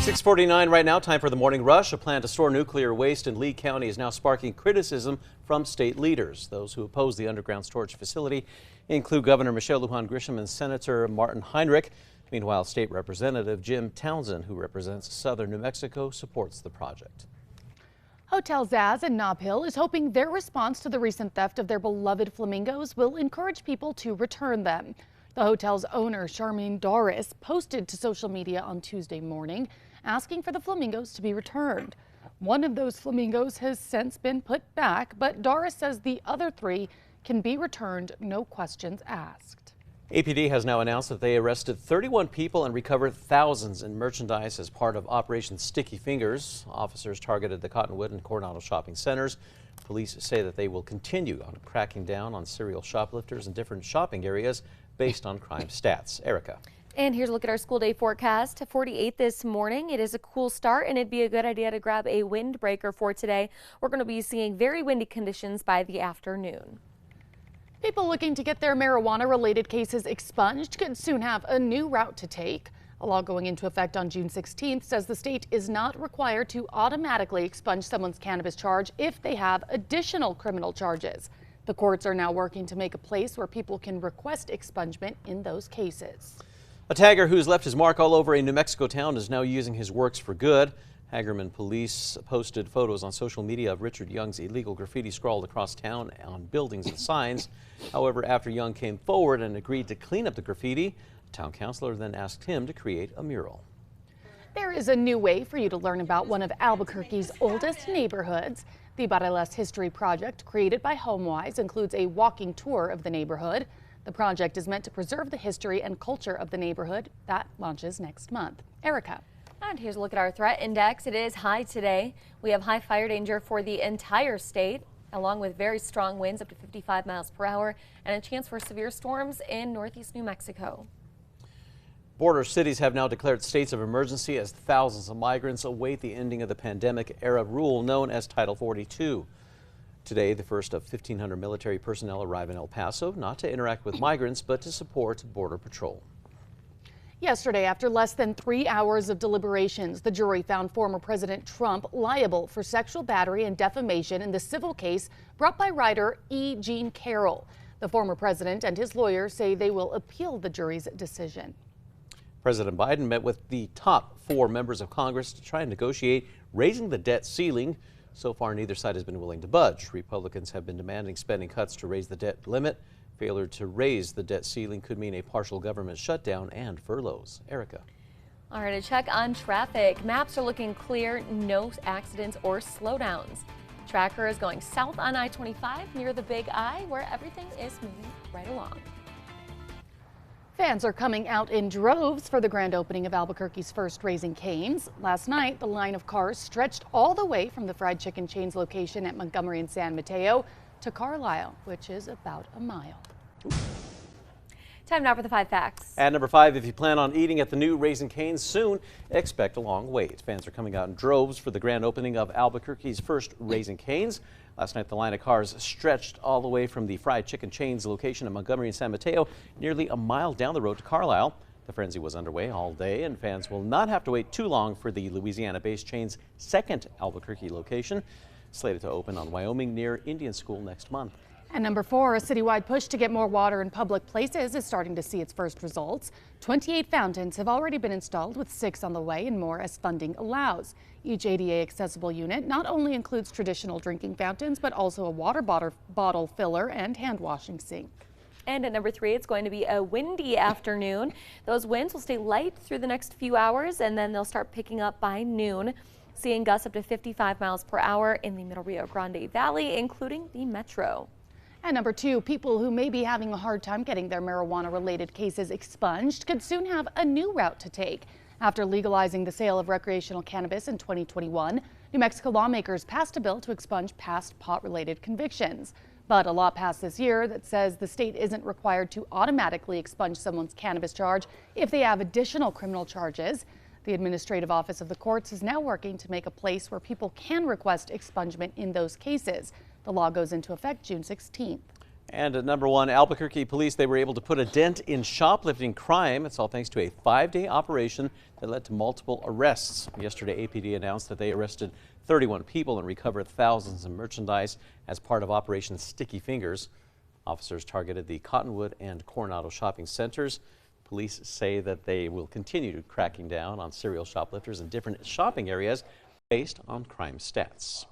6:49 right now, time for the morning rush. A plan to store nuclear waste in Lee County is now sparking criticism from state leaders. Those who oppose the underground storage facility include Governor Michelle Lujan Grisham and Senator Martin Heinrich. Meanwhile, State Representative Jim Townsend, who represents southern New Mexico, supports the project. Hotel Zaz in Nob Hill is hoping their response to the recent theft of their beloved flamingos will encourage people to return them. The hotel's owner, Charmaine Doris, posted to social media on Tuesday morning asking for the flamingos to be returned. One of those flamingos has since been put back, but Doris says the other three can be returned, no questions asked. APD has now announced that they arrested 31 people and recovered thousands in merchandise as part of Operation Sticky Fingers. Officers targeted the Cottonwood and Coronado shopping centers. Police say that they will continue on cracking down on serial shoplifters in different shopping areas based on crime stats. Erica. And here's a look at our school day forecast. 48 this morning. It is a cool start, and it'd be a good idea to grab a windbreaker for today. We're going to be seeing very windy conditions by the afternoon. People looking to get their marijuana-related cases expunged could soon have a new route to take. A law going into effect on June 16th says the state is not required to automatically expunge someone's cannabis charge if they have additional criminal charges. The courts are now working to make a place where people can request expungement in those cases. A tagger who's left his mark all over a New Mexico town is now using his works for good. Hagerman police posted photos on social media of Richard Young's illegal graffiti scrawled across town on buildings and signs. However, after Young came forward and agreed to clean up the graffiti, a town councilor then asked him to create a mural. There is a new way for you to learn about one of Albuquerque's oldest neighborhoods. The Barelas History Project, created by HomeWise, includes a walking tour of the neighborhood. The project is meant to preserve the history and culture of the neighborhood. That launches next month. Erica. And here's a look at our threat index. It is high today. We have high fire danger for the entire state, along with very strong winds up to 55 miles per hour and a chance for severe storms in northeast New Mexico. Border cities have now declared states of emergency as thousands of migrants await the ending of the pandemic-era rule known as Title 42. Today, the first of 1,500 military personnel arrive in El Paso, not to interact with migrants, but to support Border Patrol. Yesterday, after less than 3 hours of deliberations, the jury found former President Trump liable for sexual battery and defamation in the civil case brought by writer E. Jean Carroll. The former president and his lawyers say they will appeal the jury's decision. President Biden met with the top 4 members of Congress to try and negotiate raising the debt ceiling. So far, neither side has been willing to budge. Republicans have been demanding spending cuts to raise the debt limit. Failure to raise the debt ceiling could mean a partial government shutdown and furloughs. Erica. All right, a check on traffic. Maps are looking clear, no accidents or slowdowns. Tracker is going south on I-25 near the Big I, where everything is moving right along. Fans are coming out in droves for the grand opening of Albuquerque's first Raising Cane's. Last night, the line of cars stretched all the way from the fried chicken chain's location at Montgomery and San Mateo to Carlisle, which is about a mile. Time now for the 5 facts. At number 5, if you plan on eating at the new Raising Cane's soon, expect a long wait. Fans are coming out in droves for the grand opening of Albuquerque's first Raising Cane's. Last night, the line of cars stretched all the way from the fried chicken chain's location at Montgomery and San Mateo, nearly a mile down the road to Carlisle. The frenzy was underway all day, and fans will not have to wait too long for the Louisiana-based chain's second Albuquerque location, slated to open on Wyoming near Indian School next month. And number 4, a citywide push to get more water in public places is starting to see its first results. 28 fountains have already been installed, with 6 on the way and more as funding allows. Each ADA accessible unit not only includes traditional drinking fountains, but also a water bottle filler and hand washing sink. And at number 3, it's going to be a windy afternoon. Those winds will stay light through the next few hours, and then they'll start picking up by noon, seeing gusts up to 55 miles per hour in the Middle Rio Grande Valley, including the metro. And number 2, people who may be having a hard time getting their marijuana-related cases expunged could soon have a new route to take. After legalizing the sale of recreational cannabis in 2021, New Mexico lawmakers passed a bill to expunge past pot-related convictions. But a law passed this year that says the state isn't required to automatically expunge someone's cannabis charge if they have additional criminal charges. The Administrative Office of the Courts is now working to make a place where people can request expungement in those cases. The law goes into effect June 16th. And at number one, Albuquerque police, they were able to put a dent in shoplifting crime. It's all thanks to a 5-day operation that led to multiple arrests. Yesterday, APD announced that they arrested 31 people and recovered thousands of merchandise as part of Operation Sticky Fingers. Officers targeted the Cottonwood and Coronado shopping centers. Police say that they will continue cracking down on serial shoplifters in different shopping areas based on crime stats.